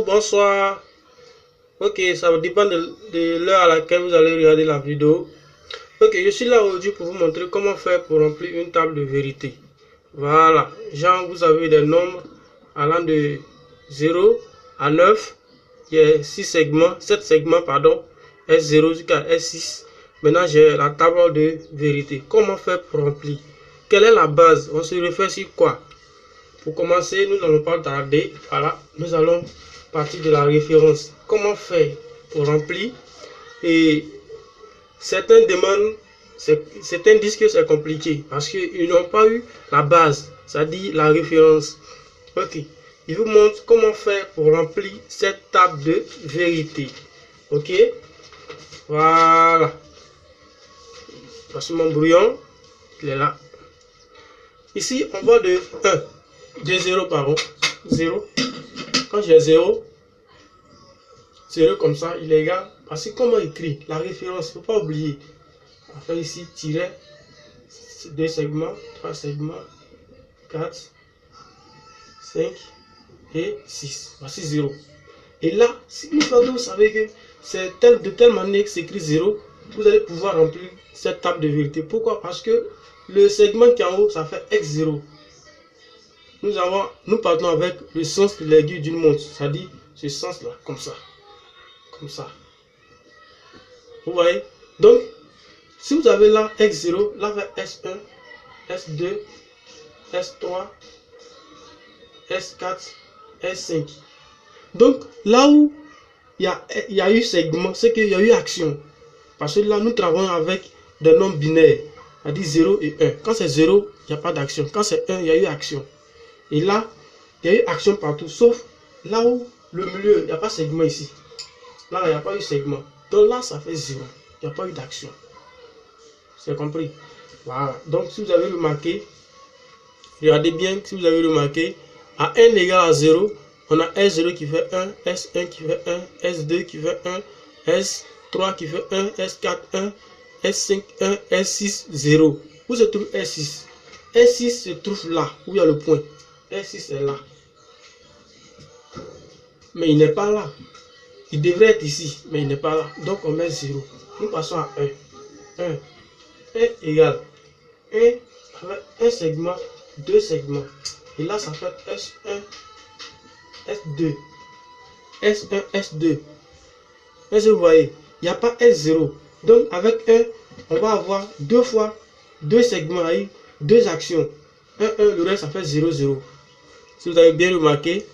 bonsoir. Ok, ça dépend de l'heure à laquelle vous allez regarder la vidéo. Ok, je suis là aujourd'hui pour vous montrer comment faire pour remplir une table de vérité. Voilà, genre vous avez des nombres allant de 0 à 9. Il y a 6 segments, 7 segments, pardon, S0 jusqu'à S6. Maintenant, j'ai la table de vérité. Comment faire pour remplir? Quelle est la base? On se réfère sur quoi? Pour commencer, nous n'allons pas tarder. Voilà, nous allons partir de la référence. Comment faire pour remplir? Et certains demandent, certains disent que c'est compliqué parce qu'ils n'ont pas eu la base, c'est-à-dire la référence. Ok, je vous montre comment faire pour remplir cette table de vérité. Ok, voilà. Voici mon brouillon, il est là. Ici, on va de 1, de 0, pardon, 0. Quand j'ai 0, 0 comme ça, il est égal. Parce que comment écrire la référence, il ne faut pas oublier. On va faire ici tiret, 2 segments, 3 segments, 4, 5 et 6. Voici 0. Et là, si vous savez que c'est de telle manière que c'est écrit 0, vous allez pouvoir remplir cette table de vérité. Pourquoi? Parce que le segment qui est en haut, ça fait X0. Nous partons avec le sens de l'aiguille d'une montre, c'est-à-dire ce sens-là, comme ça. Comme ça. Vous voyez? Donc, si vous avez là X0, là vers S1, S2, S3, S4, S5. Donc, là où il y a eu segment, c'est qu'il y a eu action. Parce que là, nous travaillons avec des nombres binaires, c'est-à-dire 0 et 1. Quand c'est 0, il n'y a pas d'action. Quand c'est 1, il y a eu action. Et là, il y a eu action partout, sauf là où le milieu, il n'y a pas de segment ici. Là, il n'y a pas eu segment. Donc là, ça fait 0. Il n'y a pas eu d'action. C'est compris? Voilà. Donc, si vous avez remarqué, regardez bien, si vous avez remarqué, à n égale à 0, on a S0 qui fait 1, S1 qui fait 1, S2 qui fait 1, S3 qui fait 1, S4 1, S5 1, S6 0. Où se trouve S6? S6 se trouve là, où il y a le point. S6 est là. Mais il n'est pas là. Il devrait être ici, mais il n'est pas là. Donc on met 0. Nous passons à 1. 1. 1 égale 1 avec un segment, 2 segments. Et là, ça fait S1, S2. S1, S2. Est-ce que vous voyez? Il n'y a pas S0. Donc avec 1, on va avoir 2 fois 2 segments avec 2 actions. 1, 1, le reste, ça fait 0, 0. Si vous avez bien remarqué,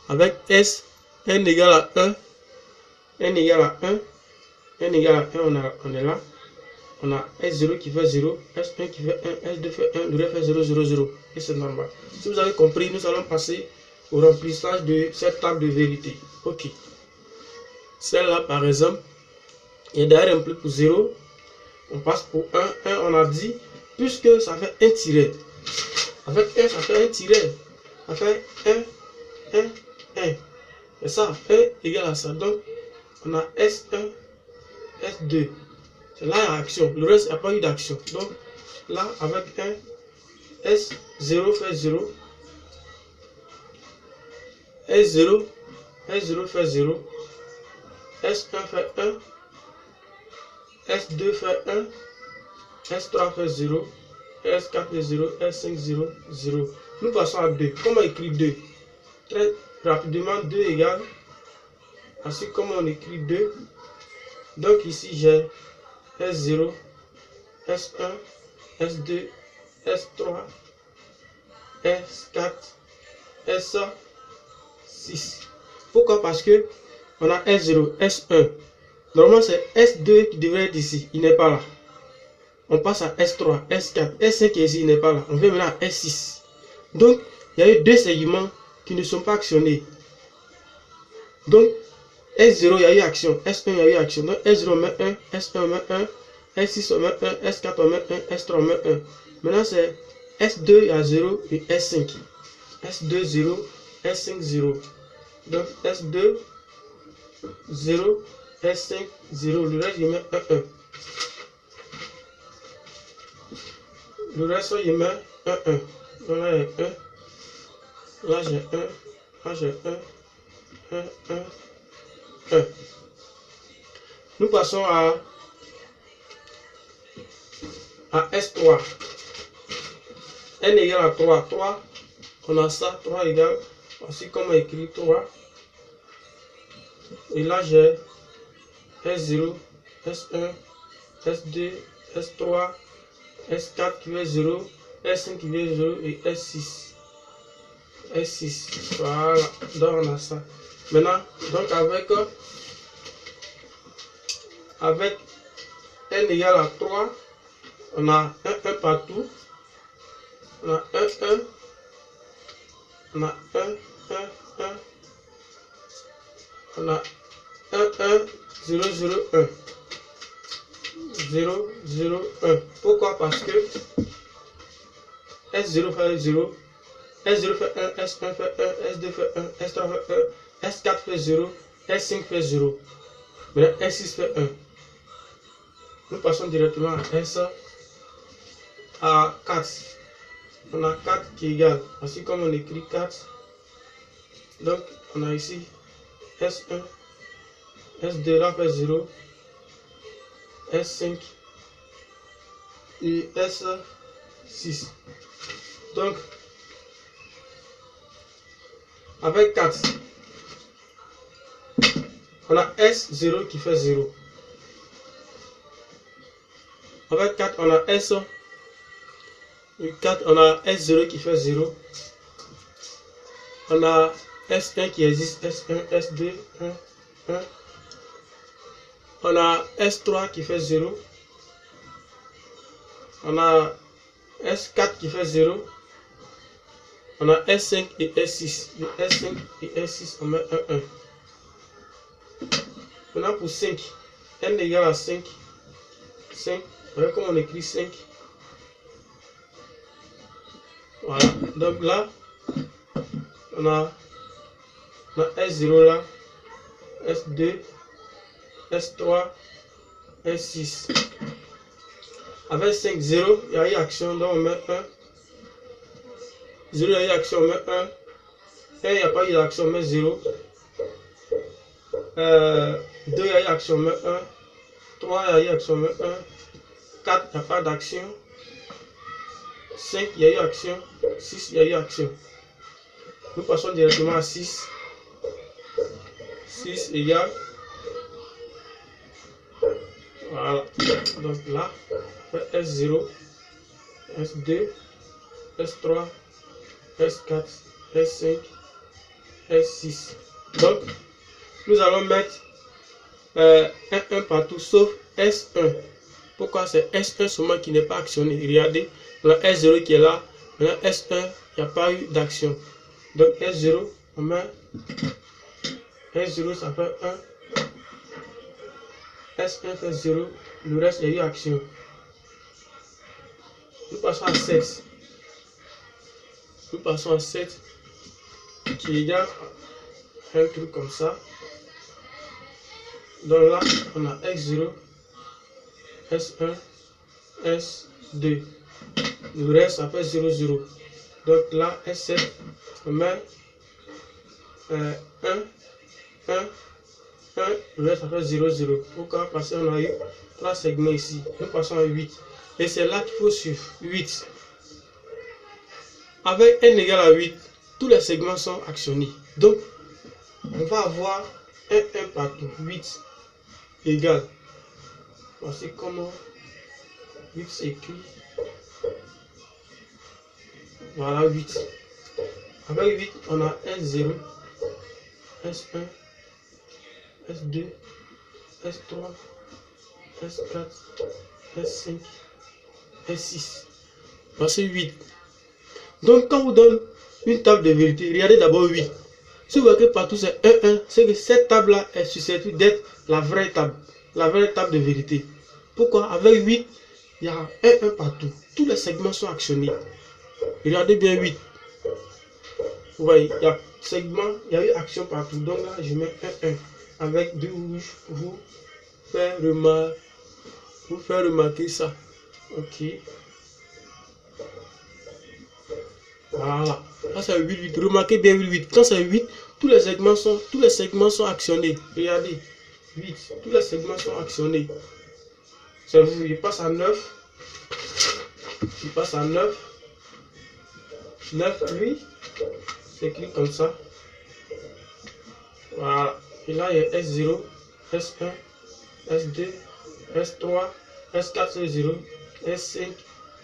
avec S, n égale à 1, n égale à 1, n égale à 1, on est là. On a S0 qui fait 0, S1 qui fait 1, S2 fait 1, le reste fait 0, 0, 0. Et c'est normal. Si vous avez compris, nous allons passer au remplissage de cette table de vérité. Ok. Celle-là, par exemple, est d'ailleurs remplie pour 0. On passe pour 1. 1, on a dit, puisque ça fait un tiret. Avec 1, ça fait un tiret. Ça fait 1, 1, 1. Et ça, 1 égale à ça. Donc, on a S1, S2. C'est là l'action. Le reste, il n'y a pas eu d'action. Donc, là, avec 1, S0 fait 0. S0, S0 fait 0. S1 fait 1. S2 fait 1. S3 fait 0. S4 fait 0. S5, 0, 0. Nous passons à 2. Comment écrire 2? Très rapidement, 2 égale. Ainsi, comment on écrit 2? Donc, ici, j'ai S0, S1, S2, S3, S4, S6. Pourquoi? Parce que on a S0, S1. Normalement, c'est S2 qui devrait être ici. Il n'est pas là. On passe à S3, S4, S5 qui est ici, il n'est pas là. On vient maintenant à S6. Donc, il y a eu 2 segments qui ne sont pas actionnés. Donc, S0, il y a eu action. S1, il y a eu action. Donc, S0, on met 1. S1, on met 1. S6, on met 1. S4, on met 1. S3, on met 1. Maintenant, c'est S2, il y a 0 et S5. S2, 0. S5, 0. Donc, S2, 0. S5, 0. Le reste, je mets 1, 1. Le reste, je mets 1, 1. Donc là, il y a 1. Là, j'ai 1. Là, j'ai 1. 1, 1, 1. Nous passons à S3. N égale à 3. 3, on a ça. 3 égale, voici comment écrire 3. Et là, j'ai S0, S1, S2, S3, S4 qui fait 0, S5 qui fait 0 et S6. S6. Voilà. Donc, on a ça. Maintenant, donc avec N égale à 3, on a 1, 1 partout. On a 1, 1. On a 1, 1, 1. On a 1, 1, 0, 0, 1. 0, 0, 1. Pourquoi? Parce que S0 fait 0. S0 fait 1, S1 fait 1, S2 fait 1, S3 fait 1, S4 fait 0, S5 fait 0. Maintenant, S6 fait 1. Nous passons directement à S à 4. On a 4 qui est égal. Ainsi comme on écrit 4. Donc, on a ici S1, S2 là fait 0, S5 et S6. Donc, avec 4, on a S0 qui fait 0. Avec 4, on a S4, on a S0 qui fait 0. On a S1 qui existe, S1, S2, 1, 1. On a S3 qui fait 0. On a S4 qui fait 0. On a S5 et S6. De S5 et S6, on met 1, 1. Maintenant pour 5, N égale à 5. 5, voyez comment on écrit 5. Voilà, donc là, on a S0 là, S2, S3, S6. Avec 5, 0, il y a eu action, donc on met 1. 0, il y a eu action, on met 1. 1, il n'y a pas eu d'action, on met 0. 2, il y a eu action, on met 1. 3, il y a eu action, on met 1. 4, il n'y a pas d'action. 5, il y a eu action. 6, il y a eu action. Nous passons directement à 6. 6 égale. Voilà. Donc là, S0, S2, S3, S4, S5, S6. Donc, nous allons mettre 1, 1 partout, sauf S1. Pourquoi? C'est S1 seulement qui n'est pas actionné. Regardez, on a S0 qui est là. Maintenant, S1, il n'y a pas eu d'action. Donc, S0, on met S0, ça fait 1. S1 fait 0. Le reste, il y a eu action. Nous passons à 7. Nous passons à 7 qui est égal à un truc comme ça. Donc là, on a S0, S1, S2. Le reste, ça fait 0, 0. Donc là, S7, on met 1, 1, 1. Le reste, ça fait 0, 0. Pourquoi? Parce qu'on a eu 3 segments ici. Nous passons à 8. Et c'est là qu'il faut suivre. 8. Avec n égale à 8, tous les segments sont actionnés. Donc, on va avoir 1, 1 partout. 8 égale. Voici comment 8 s'écrit. Voilà 8. Avec 8, on a S0, S1, S2, S3, S4, S5, S6. Voici 8. Donc, quand on vous donne une table de vérité, regardez d'abord 8. Si vous voyez que partout c'est 1, 1, c'est que cette table-là est susceptible d'être la vraie table de vérité. Pourquoi? Avec 8, il y a 1, 1 partout. Tous les segments sont actionnés. Regardez bien 8. Vous voyez, il y a segment, il y a eu action partout. Donc là, je mets 1, 1 avec du rouge pour vous faire remarquer ça. Ok. Voilà. Là, c'est 8, 8. Remarquez bien 8, 8. Quand c'est 8, tous les segments sont actionnés. Regardez, 8, tous les segments sont actionnés. C'est vous, il passe à 9. Il passe à 9. 9, lui, c'est écrit comme ça. Voilà. Et là, il y a S0, S1, S2, S3, S4 fait 0, S5,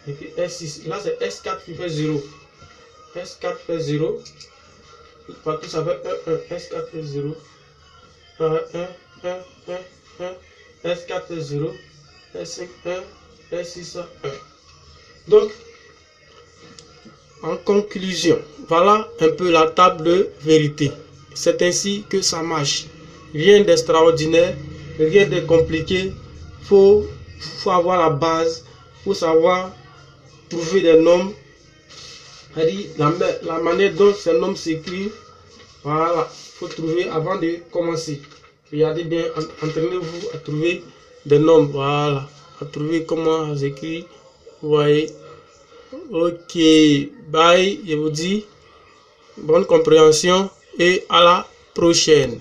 et puis S6. Là, c'est S4 qui fait 0. S4 fait 0. Partout, ça fait 1, 1. S4 fait 0. 1, 1, 1, 1, 1. S4 fait 0. S5, 1. S6, 1. Donc, en conclusion, voilà un peu la table de vérité. C'est ainsi que ça marche. Rien d'extraordinaire, rien de compliqué. Faut avoir la base, faut savoir trouver des nombres, la manière dont ces nombres s'écrivent. Voilà, faut trouver avant de commencer. Regardez bien, entraînez-vous à trouver des nombres. Voilà, à trouver comment s'écrit. Vous voyez. Ok, bye, je vous dis bonne compréhension et à la prochaine.